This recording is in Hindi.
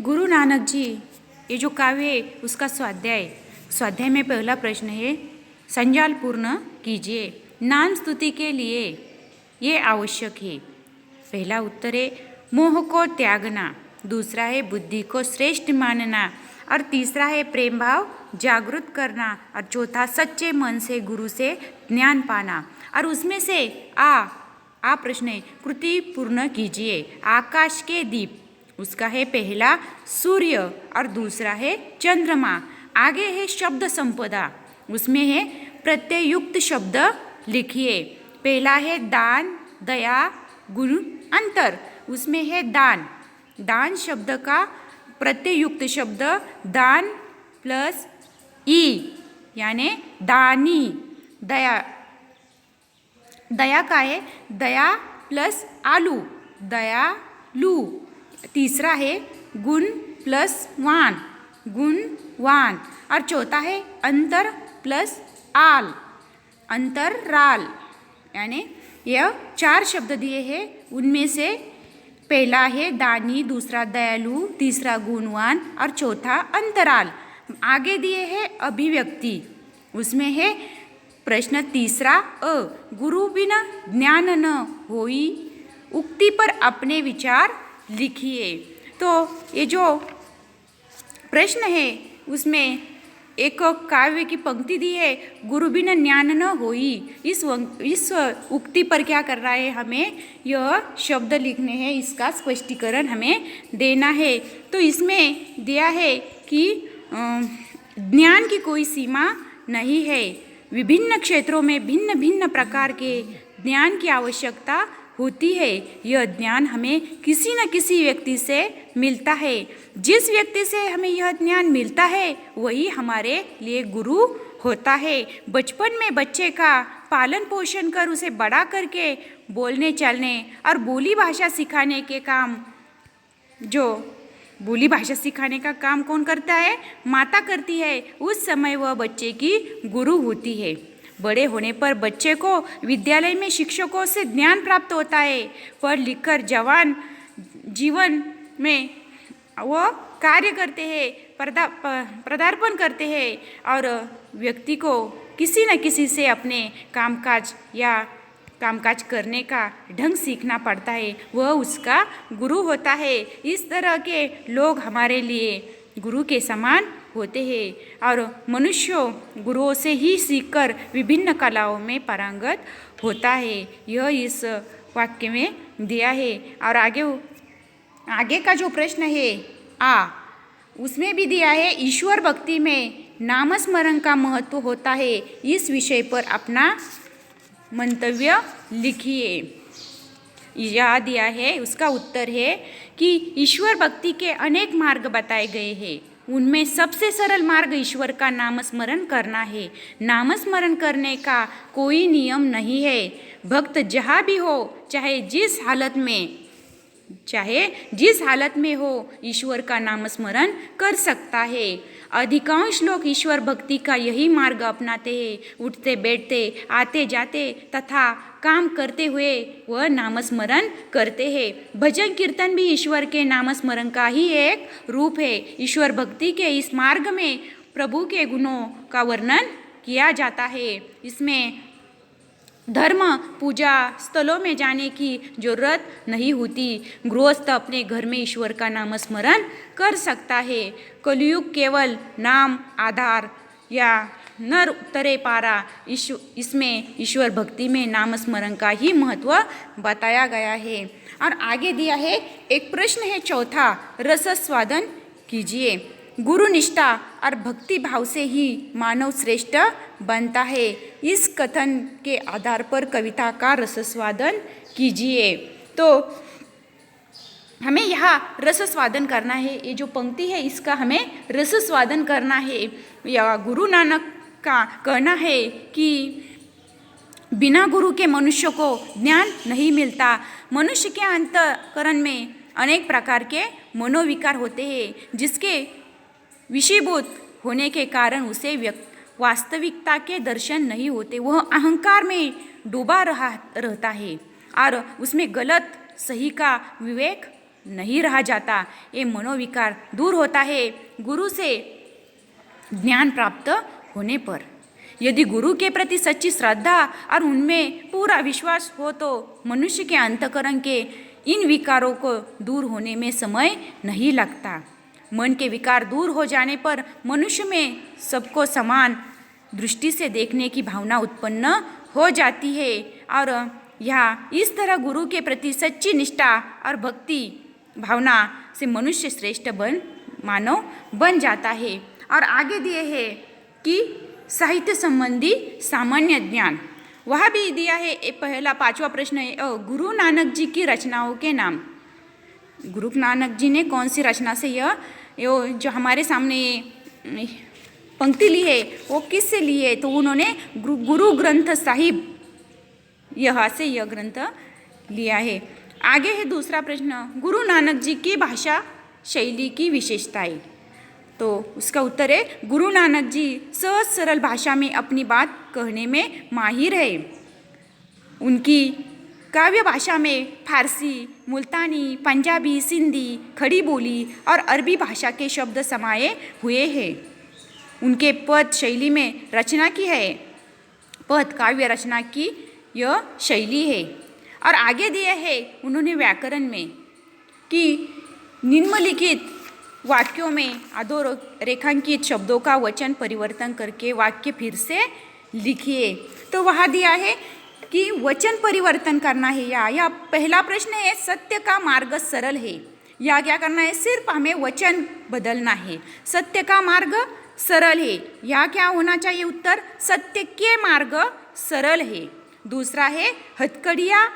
गुरु नानक जी ये जो काव्य है उसका स्वाध्याय में पहला प्रश्न है, संजाल पूर्ण कीजिए। नाम स्तुति के लिए ये आवश्यक है। पहला उत्तर है मोह को त्यागना, दूसरा है बुद्धि को श्रेष्ठ मानना और तीसरा है प्रेम भाव जागृत करना और चौथा सच्चे मन से गुरु से ज्ञान पाना। और उसमें से आ प्रश्न है कृति पूर्ण कीजिए। आकाश के दीप, उसका है पहला सूर्य और दूसरा है चंद्रमा। आगे है शब्द संपदा, उसमें है प्रत्ययुक्त शब्द लिखिए। पहला है दान, दया, गुण, अंतर। उसमें है दान शब्द का प्रत्ययुक्त शब्द दान प्लस ई यानी दानी। दया का है दया प्लस आलू, दयालु। तीसरा है गुण प्लस वान, गुणवान। और चौथा है अंतर प्लस आल, अंतराल। यानी यह 4 शब्द दिए हैं। उनमें से पहला है दानी, दूसरा दयालु, तीसरा गुणवान और चौथा अंतराल। आगे दिए हैं अभिव्यक्ति, उसमें है प्रश्न तीसरा गुरु बिना ज्ञान न होई, उक्ति पर अपने विचार लिखिए। तो ये जो प्रश्न है उसमें एक काव्य की पंक्ति दी है, गुरु बिना ज्ञान न होई। इस उक्ति पर क्या कर रहा है, हमें यह शब्द लिखने हैं, इसका स्पष्टीकरण हमें देना है। तो इसमें दिया है कि ज्ञान की कोई सीमा नहीं है। विभिन्न क्षेत्रों में भिन्न भिन्न प्रकार के ज्ञान की आवश्यकता होती है। यह ज्ञान हमें किसी न किसी व्यक्ति से मिलता है। जिस व्यक्ति से हमें यह ज्ञान मिलता है वही हमारे लिए गुरु होता है। बचपन में बच्चे का पालन पोषण कर उसे बड़ा करके बोलने चलने और बोली भाषा सिखाने का काम कौन करता है, माता करती है। उस समय वह बच्चे की गुरु होती है। बड़े होने पर बच्चे को विद्यालय में शिक्षकों से ज्ञान प्राप्त होता है। पढ़ लिख कर जवान जीवन में वो कार्य करते हैं, पदार्पण करते हैं और व्यक्ति को किसी न किसी से अपने कामकाज करने का ढंग सीखना पड़ता है, वह उसका गुरु होता है। इस तरह के लोग हमारे लिए गुरु के समान होते हैं और मनुष्य गुरुओं से ही सीखकर विभिन्न कलाओं में पारंगत होता है। यह इस वाक्य में दिया है। और आगे का जो प्रश्न है उसमें भी दिया है ईश्वर भक्ति में नामस्मरण का महत्व होता है। इस विषय पर अपना मंतव्य लिखिए। यह दिया है, उसका उत्तर है कि ईश्वर भक्ति के अनेक मार्ग बताए गए हैं। उनमें सबसे सरल मार्ग ईश्वर का नामस्मरण करना है। नामस्मरण करने का कोई नियम नहीं है। भक्त जहाँ भी हो, चाहे जिस हालत में हो, ईश्वर का नामस्मरण कर सकता है। अधिकांश लोग ईश्वर भक्ति का यही मार्ग अपनाते हैं। उठते बैठते, आते जाते तथा काम करते हुए वह नामस्मरण करते हैं। भजन कीर्तन भी ईश्वर के नामस्मरण का ही एक रूप है। ईश्वर भक्ति के इस मार्ग में प्रभु के गुणों का वर्णन किया जाता है। इसमें धर्म पूजा स्थलों में जाने की जरूरत नहीं होती। गृहस्थ अपने घर में ईश्वर का नामस्मरण कर सकता है। कलयुग केवल नाम आधार या नर उतरे पारा, इसमें ईश्वर भक्ति में नामस्मरण का ही महत्व बताया गया है। और आगे दिया है एक प्रश्न है चौथा, रसस्वादन कीजिए। गुरु निष्ठा और भक्ति भाव से ही मानव श्रेष्ठ बनता है। इस कथन के आधार पर कविता का रसस्वादन कीजिए। तो हमें यहाँ रसस्वादन करना है। ये जो पंक्ति है इसका हमें रसस्वादन करना है। या गुरु नानक का कहना है कि बिना गुरु के मनुष्य को ज्ञान नहीं मिलता। मनुष्य के अंतःकरण में अनेक प्रकार के मनोविकार होते हैं, जिसके विषयभूत होने के कारण उसे वास्तविकता के दर्शन नहीं होते। वह अहंकार में डूबा रहता है और उसमें गलत सही का विवेक नहीं रहा जाता। ये मनोविकार दूर होता है गुरु से ज्ञान प्राप्त होने पर। यदि गुरु के प्रति सच्ची श्रद्धा और उनमें पूरा विश्वास हो तो मनुष्य के अंतःकरण के इन विकारों को दूर होने में समय नहीं लगता। मन के विकार दूर हो जाने पर मनुष्य में सबको समान दृष्टि से देखने की भावना उत्पन्न हो जाती है और यह इस तरह गुरु के प्रति सच्ची निष्ठा और भक्ति भावना से मनुष्य श्रेष्ठ मानव बन जाता है। और आगे दिए है कि साहित्य संबंधी सामान्य ज्ञान, वह भी दिया है। पहला 5वां प्रश्न है गुरु नानक जी की रचनाओं के नाम। गुरु नानक जी ने कौन सी रचना से यह जो हमारे सामने पंक्ति ली है वो किससे ली है? तो उन्होंने गुरु ग्रंथ साहिब यहाँ से यह ग्रंथ लिया है। आगे है दूसरा प्रश्न गुरु नानक जी की भाषा शैली की विशेषताएं। तो उसका उत्तर है गुरु नानक जी सहज सरल भाषा में अपनी बात कहने में माहिर है। उनकी काव्य भाषा में फारसी, मुल्तानी, पंजाबी, सिंधी, खड़ी बोली और अरबी भाषा के शब्द समाये हुए हैं। उनके पद शैली में रचना की है, पद काव्य रचना की यह शैली है। और आगे दिया है उन्होंने व्याकरण में कि निम्नलिखित वाक्यों में अधोरेखांकित शब्दों का वचन परिवर्तन करके वाक्य फिर से लिखिए। तो वहाँ दिया है कि वचन परिवर्तन करना है या पहला प्रश्न है सत्य का मार्ग सरल है, या क्या करना है सिर्फ हमें वचन बदलना है। सत्य का मार्ग सरल है या क्या होना चाहिए उत्तर सत्य के मार्ग सरल है। दूसरा है हथकड़ियाँ